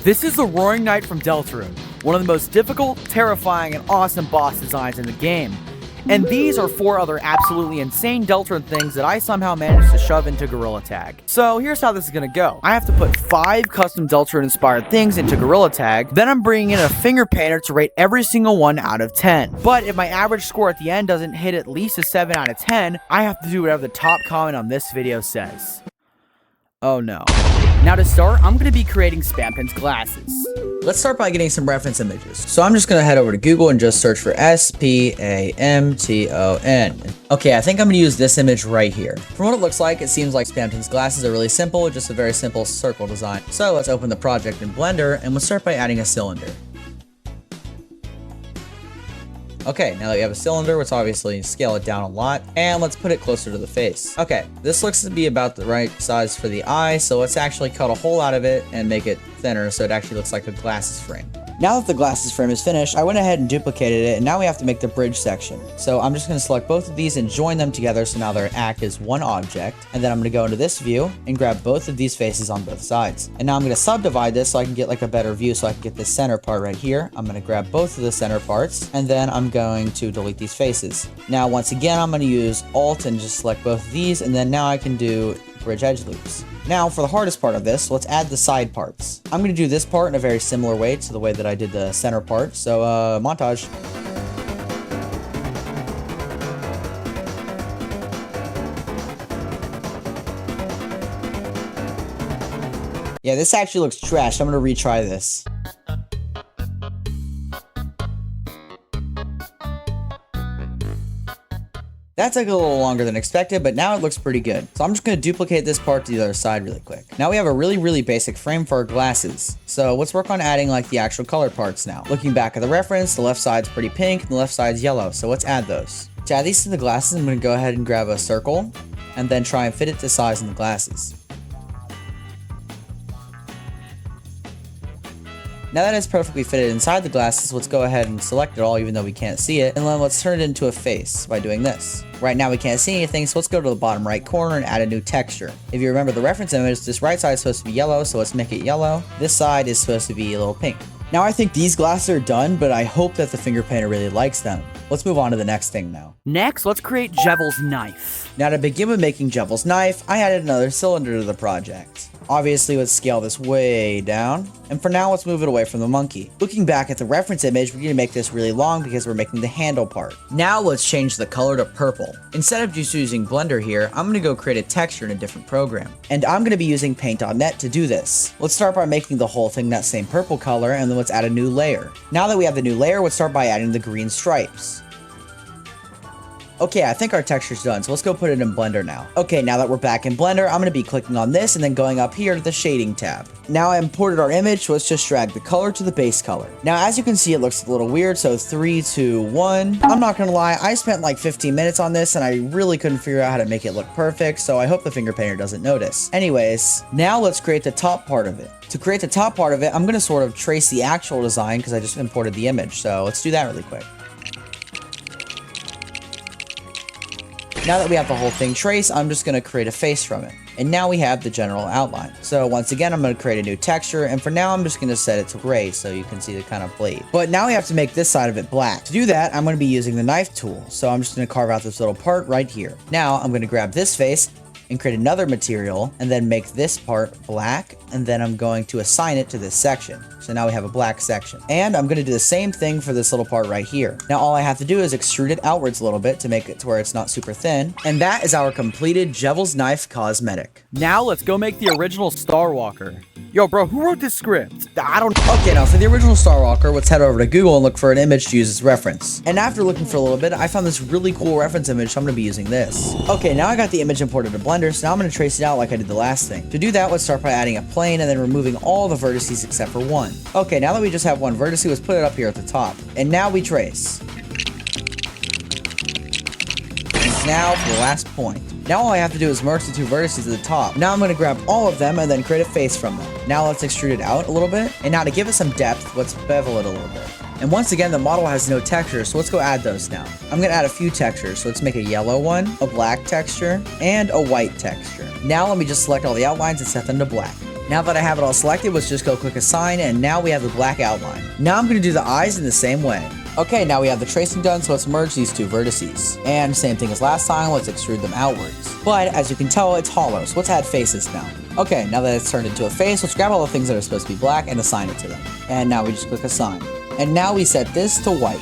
This is the Roaring Knight from Deltarune, one of the most difficult, terrifying, and awesome boss designs in the game. And these are 4 other absolutely insane Deltarune things that I somehow managed to shove into Gorilla Tag. So here's how this is gonna go. I have to put 5 custom Deltarune inspired things into Gorilla Tag, then I'm bringing in a finger painter to rate every single one out of 10. But if my average score at the end doesn't hit at least a 7 out of 10, I have to do whatever the top comment on this video says. Oh no. Now to start, I'm going to be creating Spampin's glasses. Let's start by getting some reference images. So I'm just going to head over to Google and just search for S-P-A-M-T-O-N. Okay, I think I'm going to use this image right here. From what it looks like, it seems like Spampin's glasses are really simple, just a very simple circle design. So let's open the project in Blender and we'll start by adding a cylinder. Okay, now that we have a cylinder, let's obviously scale it down a lot, and let's put it closer to the face. Okay, this looks to be about the right size for the eye, so let's actually cut a hole out of it and make it thinner so it actually looks like a glasses frame. Now that the glasses frame is finished, I went ahead and duplicated it, and now we have to make the bridge section. So I'm just going to select both of these and join them together so now they act as one object. And then I'm going to go into this view and grab both of these faces on both sides. And now I'm going to subdivide this so I can get like a better view so I can get this center part right here. I'm going to grab both of the center parts, and then I'm going to delete these faces. Now once again, I'm going to use Alt and just select both of these, and then now I can do bridge edge loops. Now for the hardest part of this, let's add the side parts. I'm going to do this part in a very similar way to the way that I did the center part, so montage. Yeah, this actually looks trash. I'm going to retry this. That took a little longer than expected, but now it looks pretty good. So I'm just going to duplicate this part to the other side really quick. Now we have a really basic frame for our glasses. So let's work on adding like the actual color parts now. Looking back at the reference, the left side's pretty pink and the left side's yellow. So let's add those. To add these to the glasses, I'm going to go ahead and grab a circle and then try and fit it to size in the glasses. Now that it's perfectly fitted inside the glasses, let's go ahead and select it all even though we can't see it, and then let's turn it into a face by doing this. Right now we can't see anything, so let's go to the bottom right corner and add a new texture. If you remember the reference image, this right side is supposed to be yellow, so let's make it yellow. This side is supposed to be a little pink. Now I think these glasses are done, but I hope that the finger painter really likes them. Let's move on to the next thing now. Next, let's create Jevel's knife. Now to begin with making Jevel's knife, I added another cylinder to the project. Obviously, let's scale this way down. And for now, let's move it away from the monkey. Looking back at the reference image, we're going to make this really long because we're making the handle part. Now let's change the color to purple. Instead of just using Blender here, I'm going to go create a texture in a different program. And I'm going to be using Paint.net to do this. Let's start by making the whole thing that same purple color, and then let's add a new layer. Now that we have the new layer, let's start by adding the green stripes. Okay, I think our texture's done, so let's go put it in Blender now. Okay, now that we're back in Blender, I'm going to be clicking on this and then going up here to the shading tab. Now I imported our image, so let's just drag the color to the base color. Now, as you can see, it looks a little weird, so 3, 2, 1. I'm not going to lie, I spent like 15 minutes on this, and I really couldn't figure out how to make it look perfect, so I hope the finger painter doesn't notice. Anyways, now let's create the top part of it. To create the top part of it, I'm going to sort of trace the actual design because I just imported the image, so let's do that really quick. Now that we have the whole thing traced, I'm just going to create a face from it. And now we have the general outline. So once again, I'm going to create a new texture, and for now I'm just going to set it to gray so you can see the kind of blade. But now we have to make this side of it black. To do that, I'm going to be using the knife tool. So I'm just going to carve out this little part right here. Now I'm going to grab this face and create another material and then make this part black, and then I'm going to assign it to this section. So now we have a black section. And I'm going to do the same thing for this little part right here. Now all I have to do is extrude it outwards a little bit to make it to where it's not super thin. And that is our completed Jevel's Knife cosmetic. Now let's go make the original Star Walker. Yo, bro, who wrote this script? I don't... Okay, now for the original Star Walker, let's head over to Google and look for an image to use as reference. And after looking for a little bit, I found this really cool reference image, so I'm going to be using this. Okay, now I got the image imported to Blender, so now I'm going to trace it out like I did the last thing. To do that, let's start by adding a plane and then removing all the vertices except for one. Okay, now that we just have one vertex, let's put it up here at the top. And now we trace. And now for the last point. Now all I have to do is merge the 2 vertices at the top. Now I'm going to grab all of them and then create a face from them. Now let's extrude it out a little bit. And now to give it some depth, let's bevel it a little bit. And once again, the model has no texture, so let's go add those now. I'm going to add a few textures, so let's make a yellow one, a black texture, and a white texture. Now let me just select all the outlines and set them to black. Now that I have it all selected, let's just go click assign, and now we have the black outline. Now I'm going to do the eyes in the same way. Okay, now we have the tracing done, so let's merge these two vertices. And same thing as last time, let's extrude them outwards. But as you can tell, it's hollow, so let's add faces now. Okay, now that it's turned into a face, let's grab all the things that are supposed to be black and assign it to them. And now we just click assign. And now we set this to white.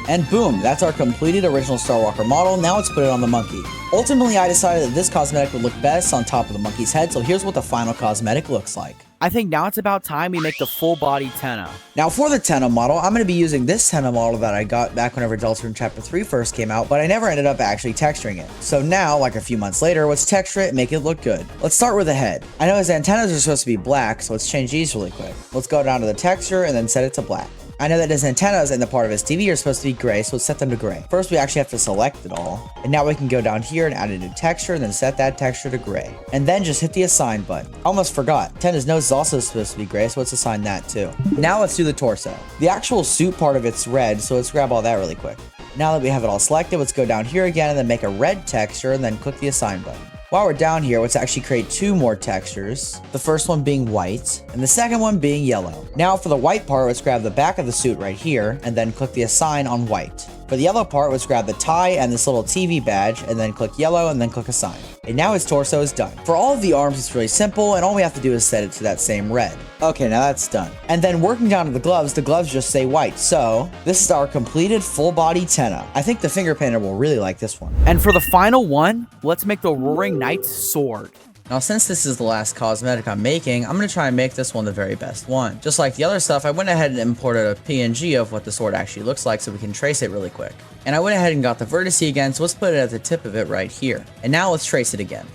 And boom, that's our completed original Star Walker model. Now let's put it on the monkey. Ultimately, I decided that this cosmetic would look best on top of the monkey's head, so here's what the final cosmetic looks like. I think now it's about time we make the full body Tenno. Now for the Tenno model, I'm going to be using this Tenno model that I got back whenever Deltarune Chapter 3 first came out, but I never ended up actually texturing it. So now, like a few months later, let's texture it and make it look good. Let's start with the head. I know his antennas are supposed to be black, so let's change these really quick. Let's go down to the texture and then set it to black. I know that his antennas and the part of his TV are supposed to be gray, so let's set them to gray. First, we actually have to select it all. And now we can go down here and add a new texture and then set that texture to gray. And then just hit the assign button. Almost forgot. Tenna's nose is also supposed to be gray, so let's assign that too. Now let's do the torso. The actual suit part of it's red, so let's grab all that really quick. Now that we have it all selected, let's go down here again and then make a red texture and then click the assign button. While we're down here, let's actually create two more textures. The first one being white, and the second one being yellow. Now for the white part, let's grab the back of the suit right here, and then click the assign on white. For the yellow part, let's grab the tie and this little TV badge, and then click yellow, and then click assign. And now his torso is done. For all of the arms, it's really simple, and all we have to do is set it to that same red. Okay, now that's done. And then working down to the gloves just say white. So this is our completed full body Tenno. I think the finger painter will really like this one. And for the final one, let's make the Roaring Knight's sword. Now, since this is the last cosmetic I'm making, I'm going to try and make this one the very best one. Just like the other stuff, I went ahead and imported a PNG of what the sword actually looks like so we can trace it really quick. And I went ahead and got the vertice again, so let's put it at the tip of it right here. And now let's trace it again.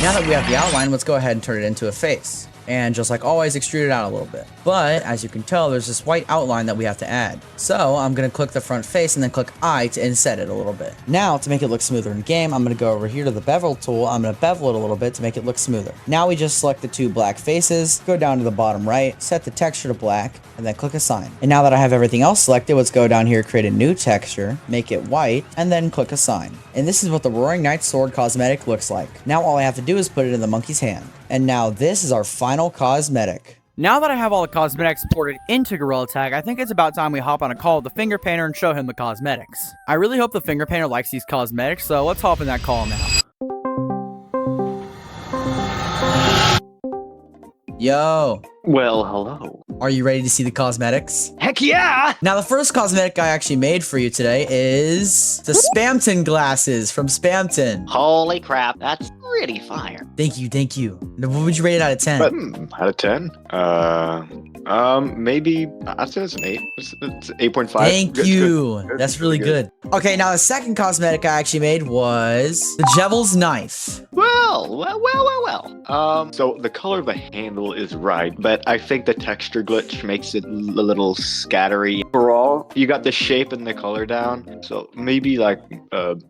Now that we have the outline, let's go ahead and turn it into a face. And just like always, extrude it out a little bit. But as you can tell, there's this white outline that we have to add. So I'm going to click the front face and then click I to inset it a little bit. Now to make it look smoother in game, I'm going to go over here to the bevel tool. I'm going to bevel it a little bit to make it look smoother. Now we just select the two black faces, go down to the bottom right, set the texture to black, and then click assign. And now that I have everything else selected, let's go down here, create a new texture, make it white, and then click assign. And this is what the Roaring Knight sword cosmetic looks like. Now all I have to do is put it in the monkey's hand. And now this is our final cosmetic. Now that I have all the cosmetics imported into Gorilla Tag, I think it's about time we hop on a call with the finger painter and show him the cosmetics. I really hope the finger painter likes these cosmetics, so let's hop in that call now. Yo. Well, hello. Are you ready to see the cosmetics? Heck yeah! Now, the first cosmetic I actually made for you today is the Spamton glasses from Spamton. Holy crap, that's pretty fire. Thank you, thank you. Now, what would you rate it out of 10? Out of 10? Maybe, I'd say it's an 8. It's 8.5. Thank It's you. good. That's really good. Okay, now the second cosmetic I actually made was the Devil's Knife. Well. So the color of the handle is right, but I think the texture glitch makes it a little scattery. Overall, you got the shape and the color down, so maybe like 5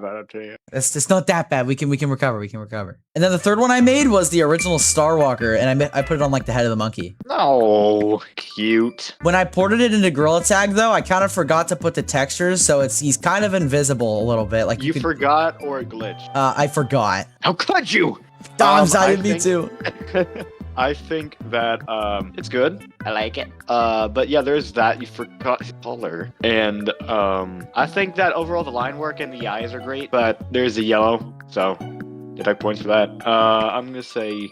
out of 10. It's not that bad. We can recover. And then the third one I made was the original Star Walker, and I put it on like the head of the monkey. Oh, cute. When I ported it into Gorilla Tag, though, I kind of forgot to put the textures, so he's kind of invisible a little bit. Like You forgot or it glitched? I forgot. How could you? I'm sorry, me too. I think that it's good. I like it. But yeah, there's that. You forgot his color. And I think that overall the line work and the eyes are great, but there's the yellow. So deduct points for that. I'm gonna say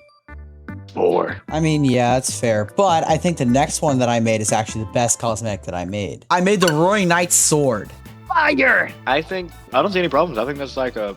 4. I mean, yeah, that's fair. But I think the next one that I made is actually the best cosmetic that I made. I made the Roaring Knight sword. Fire! I don't see any problems. I think that's like a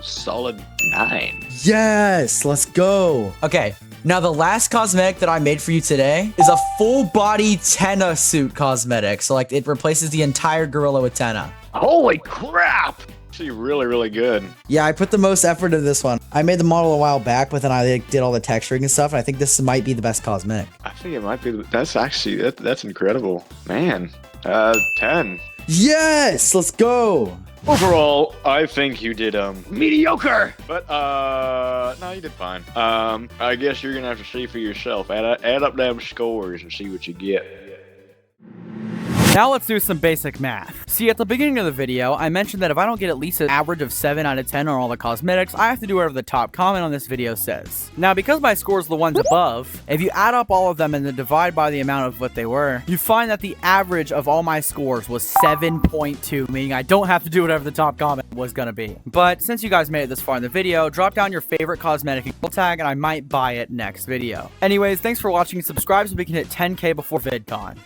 solid 9. Yes, let's go. Okay. Now, the last cosmetic that I made for you today is a full-body Tenna suit cosmetic. So, like, it replaces the entire gorilla with Tenna. Holy crap! Actually, really, really good. Yeah, I put the most effort into this one. I made the model a while back, but then I did all the texturing and stuff, and I think this might be the best cosmetic. I think it might be. That's actually that's incredible, man. 10. Yes, let's go. Overall, I think you did mediocre, but no, you did fine. I guess you're gonna have to see for yourself. Add up them scores and see what you get. Now let's do some basic math. See, at the beginning of the video, I mentioned that if I don't get at least an average of 7 out of 10 on all the cosmetics, I have to do whatever the top comment on this video says. Now, because my scores are the ones above, if you add up all of them and then divide by the amount of what they were, you find that the average of all my scores was 7.2, meaning I don't have to do whatever the top comment was gonna be. But since you guys made it this far in the video, drop down your favorite cosmetic and tag and I might buy it next video. Anyways, thanks for watching, subscribe so we can hit 10K before VidCon.